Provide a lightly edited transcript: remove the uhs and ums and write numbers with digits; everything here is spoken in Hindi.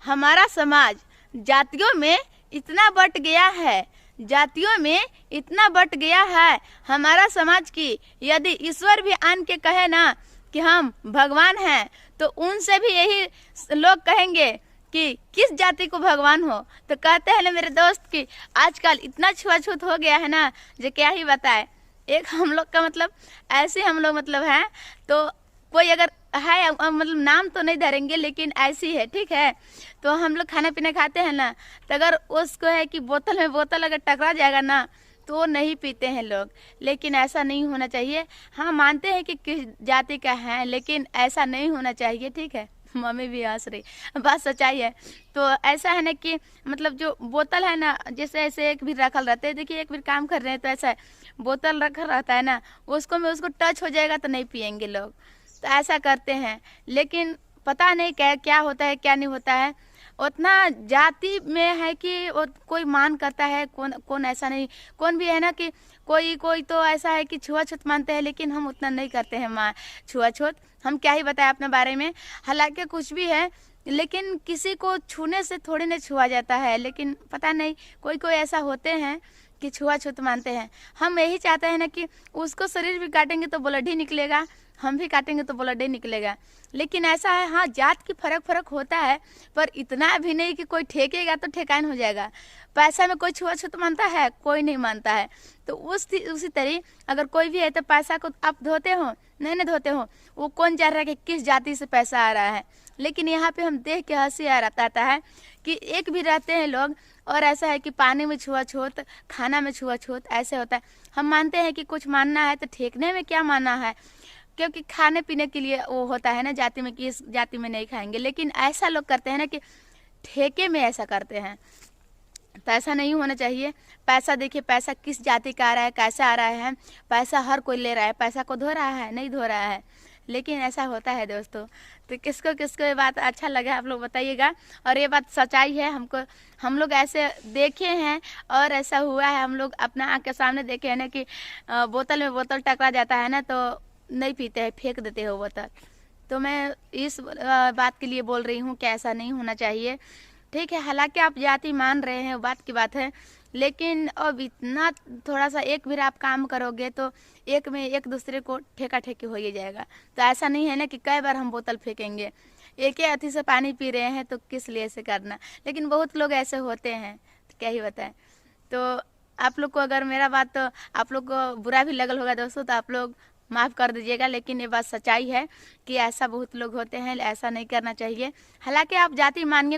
हमारा समाज जातियों में इतना बट गया है, जातियों में इतना बट गया है हमारा समाज की, यदि ईश्वर भी आन के कहे ना कि हम भगवान हैं, तो उनसे भी यही लोग कहेंगे कि किस जाति को भगवान हो। तो कहते हैं ना मेरे दोस्त कि आजकल इतना छुआछूत हो गया है ना, जो क्या ही बताए। एक हम लोग का मतलब ऐसे हम लोग मतलब हैं, तो कोई अगर है मतलब नाम तो नहीं धरेंगे, लेकिन ऐसी है, ठीक है। तो हम लोग खाना पीना खाते हैं ना, तो अगर उसको है कि बोतल में बोतल अगर टकरा जाएगा ना, तो वो नहीं पीते हैं लोग। लेकिन ऐसा नहीं होना चाहिए। हाँ, मानते हैं कि किस जाति का है, लेकिन ऐसा नहीं होना चाहिए, ठीक है। मम्मी भी हंस रही, बात सच्चाई है। तो ऐसा है ना कि मतलब जो बोतल है ना, जैसे ऐसे एक भी रखल रहते हैं, देखिए एक भी काम कर रहे हैं तो ऐसा है, बोतल रखा रहता है ना, उसको टच हो जाएगा तो नहीं पियेंगे लोग, तो ऐसा करते हैं। लेकिन पता नहीं क्या क्या होता है क्या नहीं होता है। उतना जाति में है कि कोई मान करता है, कौन कौन ऐसा नहीं, कौन भी है ना कि कोई कोई तो ऐसा है कि छुआछूत मानते हैं, लेकिन हम उतना नहीं करते हैं माँ छुआछूत। हम क्या ही बताएं अपने बारे में, हालांकि कुछ भी है, लेकिन किसी को छूने से थोड़ी ना छुआ जाता है। लेकिन पता नहीं कोई कोई ऐसा होते हैं कि छुआछूत मानते हैं। हम यही चाहते हैं ना कि उसको शरीर भी काटेंगे तो ब्लड ही निकलेगा, हम भी काटेंगे तो ब्लड ही निकलेगा। लेकिन ऐसा है, हाँ जात की फर्क होता है, पर इतना भी नहीं कि कोई ठेकेगा तो ठेकान हो जाएगा। पैसा में कोई छुआछूत मानता है? कोई नहीं मानता है। तो उसी तरह अगर कोई भी है तो पैसा को आप धोते हो? नहीं धोते हो। वो कौन जान रहा है कि किस जाति से पैसा आ रहा है। लेकिन यहाँ पे हम देख के हंसी आता है कि एक भी रहते हैं लोग, और ऐसा है कि पानी में छुआछूत, खाना में छुआछूत, ऐसे होता है। हम मानते हैं कि कुछ मानना है तो ठेकने में क्या मानना है, क्योंकि खाने पीने के लिए वो होता है ना जाति में कि इस जाति में नहीं खाएंगे। लेकिन ऐसा लोग करते हैं ना कि ठेके में ऐसा करते हैं, तो ऐसा नहीं होना चाहिए। पैसा देखिए, पैसा किस जाति का आ रहा है, कैसे आ रहा है, पैसा हर कोई ले रहा है। पैसा को धो रहा है? नहीं धो रहा है। लेकिन ऐसा होता है दोस्तों। तो किसको किसको ये बात अच्छा लगा आप लोग बताइएगा। और ये बात सच्चाई है, हम लोग ऐसे देखे हैं और ऐसा हुआ है। हम लोग अपना आँख के सामने देखे हैं ना कि बोतल में बोतल टकरा जाता है ना, तो नहीं पीते हैं, फेंक देते हो बोतल। तो मैं इस बात के लिए बोल रही हूँ कि ऐसा नहीं होना चाहिए, ठीक है। हालांकि आप जाति मान रहे हैं, बात की बात है, लेकिन अब इतना थोड़ा सा एक भी आप काम करोगे तो एक में एक दूसरे को ठेका ठेकी हो ही जाएगा। तो ऐसा नहीं है ना कि कई बार हम बोतल फेंकेंगे, एक ही अथी से पानी पी रहे हैं तो किस लिए से करना। लेकिन बहुत लोग ऐसे होते हैं, तो क्या ही बताएं। तो आप लोग को अगर मेरा बात तो आप लोग को बुरा भी लगल होगा दोस्तों, तो आप लोग माफ़ कर दीजिएगा। लेकिन ये बात सच्चाई है कि ऐसा बहुत लोग होते हैं, ऐसा नहीं करना चाहिए। हालांकि आप जाति मानिए